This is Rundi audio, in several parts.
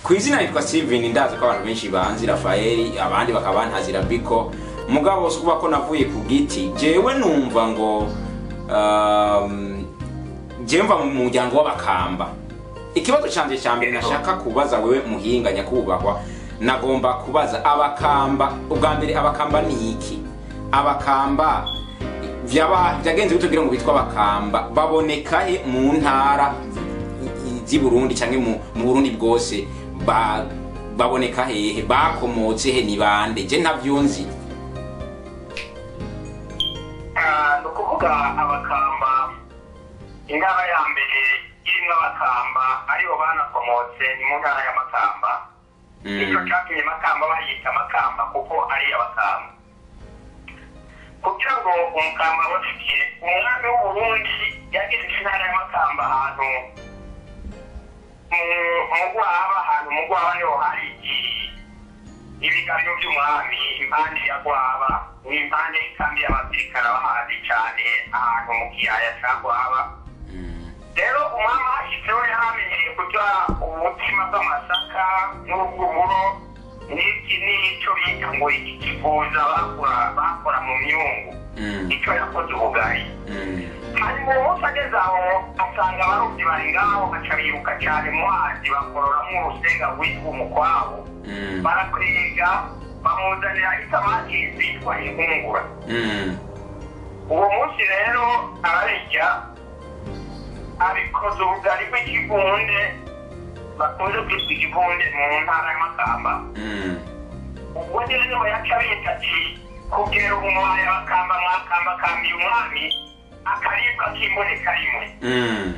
kwizina yitwa Steven, ndazi ko abantu benshi banzi Rafael, abandi bakabantazira Biko. Mugabo suba ko navuye ku giti, jewe numva ngo jemva mu muryango w'abakamba. Ikibazo cyanje cyambere nashaka kubaza wewe muhinga nyakubahwa, nagomba kubaza abakamba, ubwa mbere abakamba ni iki? Abakamba byagenze bitubwira ngo bitwa abakamba, baboneka he mu ntara z'i Burundi canke mu Burundi bwose, baboneka hehe, bakomotse he, ni bande? Je ntavyonzi. Nukuvuga abakamba, intara ya mbere irimwo abakamba aribo banakomotse ni mu ntara ya Makamba. Nicyo cyatumye Makamba bayita Makamba kuko ari abakamba. Kugira ngo umukamba bafite umwami w'Uburundi yagize intara ya Makamba ahantu mu Gwaba niho hari ibiganiro by'umwami impande ya Gwaba n'impande y'kambi y'abasirikare bahazi cyane ahantu mu kiyaya cya Gwaba. Rero umwami ashyizeho yaramenyeye kurya ubutima bw'amasaka n'ubw'uburo n'icyo bita ngo ikikuza bakora mu myungu, icyo yakoze ubugari. hanyuma umunsi ageze aho asanga abarobyi bari ngaho baca biruka cyane mu mazi bakororamo urusenga rwitwa umukwabu, barakwega bamuzanira isamaki zitwa inkungura. Uwo munsi rero ararya abikoze ubugari bw'ikivunde bakunze kwitwa ikivunde mu ntara y'Amakamba. Ubwo rero yaca bita ati kugera umwanya bakamba mwakamba kambi umwami akaribwa kimboneka rimwe.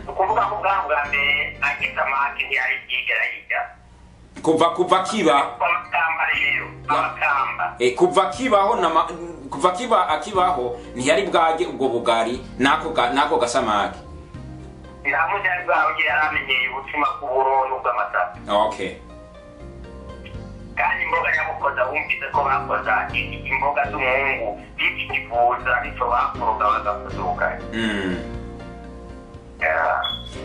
Ukuvuga ko bwa mbere agisamaki ntiyari yigera yiga kuva kiba Amakamba rero Amakamba kuva kiba akibaho ntiyari bwage ubwo bugari nako gasamaki. Ntamujyari bwawe yaramenyeye ubutima bw'uburondo bw'amasaka. Okay. Kandi imboga yamukoza wumvise ko bakoza imboga z'umuhungu biki kivuza nicyo bakoroga bagakuzuka.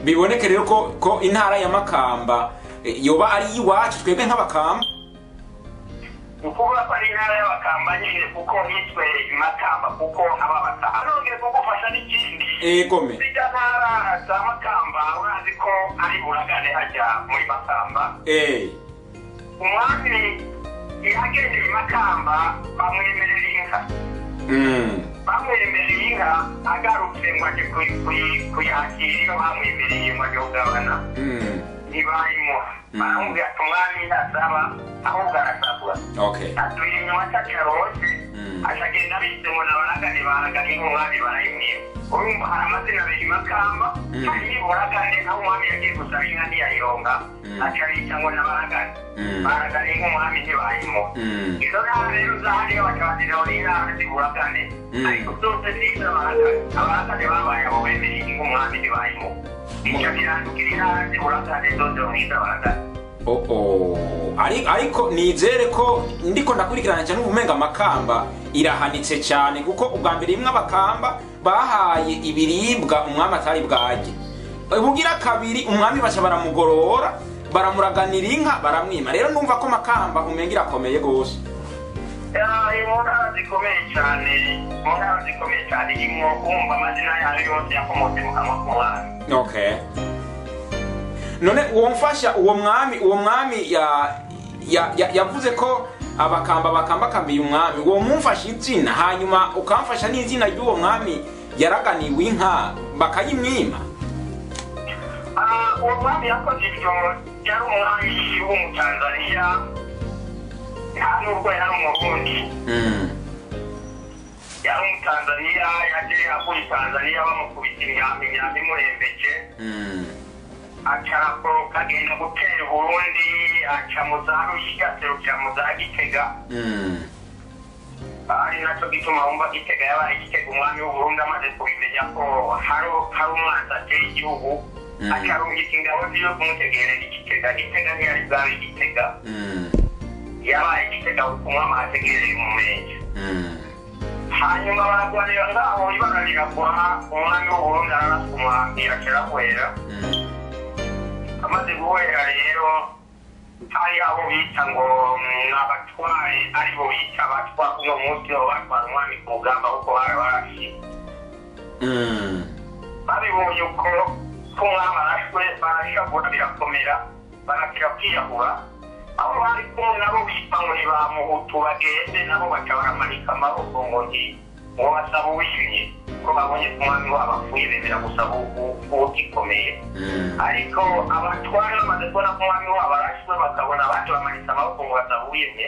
Biboneke rero ko intara ya Makamba yoba ari iwacu twebwe nk'abakamba. Ukuvuga ko ari intara y'Abakamba nyine kuko yitwe Makamba kuko ababakamba nongeye kugufasha n'ikindi. Gome Zijya ntara za Makamba urazi ko ari buragane hajya muri Makamba. Umwami yagendeye Makamba bamwemerera inka. Bamwemereye inka agarutse ngo ajye kuyakira iyo bamwemereye ngo ajye kugabana. Ntibayimuha. Baramubwira ati umwami ntasaba ahubwo arasabwa. Atuye inyuma atacarose ashagenda abise ngo nabaragane baragane nk'umwami barayimwiba. Urumva hari amazina abiri Makamba hari buragane aho umwami yagiye gusaba inka ntiyayironka acarita ngo nabaragane baragane nk'umwami ntibayimuha. Izo ntara rero zahariyo bakabaziraho n'intara z'iburagane ariko zose ziza abaragane babaye abo bemereye nk'umwami ntibayimuha. Icyo kirandukira intara z'iburagane zose mwiza baragane. Ariko nizere ko ndiko ndakurikirana cyane ubumenga Makamba irahanitse cyane kuko ubwa mbere imwe Abakamba bahaye ibiribwa umwami atari bwaje. Ubugira kabiri umwami baca baramugorora baramuraganira inka baramwima. Rero numva ko Makamba umengira akomeye gose. Intara zikomeye cyane imwo kumva amazina yayo yose yakomotse mu kanwa k'umwami. None uwo mfasha uwo mwami yavuze ko Abakamba bakambiye umwami, uwo mumfasha izina hanyuma ukamfasha n'izina ry'uwo mwami yaraganiwe inka bakayimwima. Uwo mwami yakoze ibyo yari umwami w'umutanzaniya nta nubwo yari umurundi. Yari umutanzaniya yaje avuye Tanzaniya bamukubita imyambi imurembeje. Acarako kagenda gutera Burundi aca mu za Rushi aserukira mu za Gitega. Ari nacyo gituma wumva Gitega yabaye Gitega umwami w'Uburundi amaze kubimenya ko hari umwanzi ateye igihugu acarungika ingabo ziyo kumutegerera Gitega. Gitega ntiyari bwabe Gitega yabaye Gitega kuko umwami ahategereye mu Murenge. Hanyuma baragwanira ngaho ibara riragwa umwami w'Uburundi ararasa umwambi acarahwera. Amaze guhera rero hari abo bita ngo n'abatware aribo bita abatwa uno munsi batwara umwami ku rugamba kuko barashye babibonye uko umwami arashwe barashabura birakomera barakira kwiyahura aho bari kumwe nabo bita ngo ntibamuhutu bagende nabo baca baramanika amaboko ngo basaba uwimye ko babonye ko umwami wabo apfuye bemera gusaba ugikomeye ariko abatware bamaze kubona ko umwami wabo arashwe bakabona abandi bamanitse amaboko ngo basaba uwimye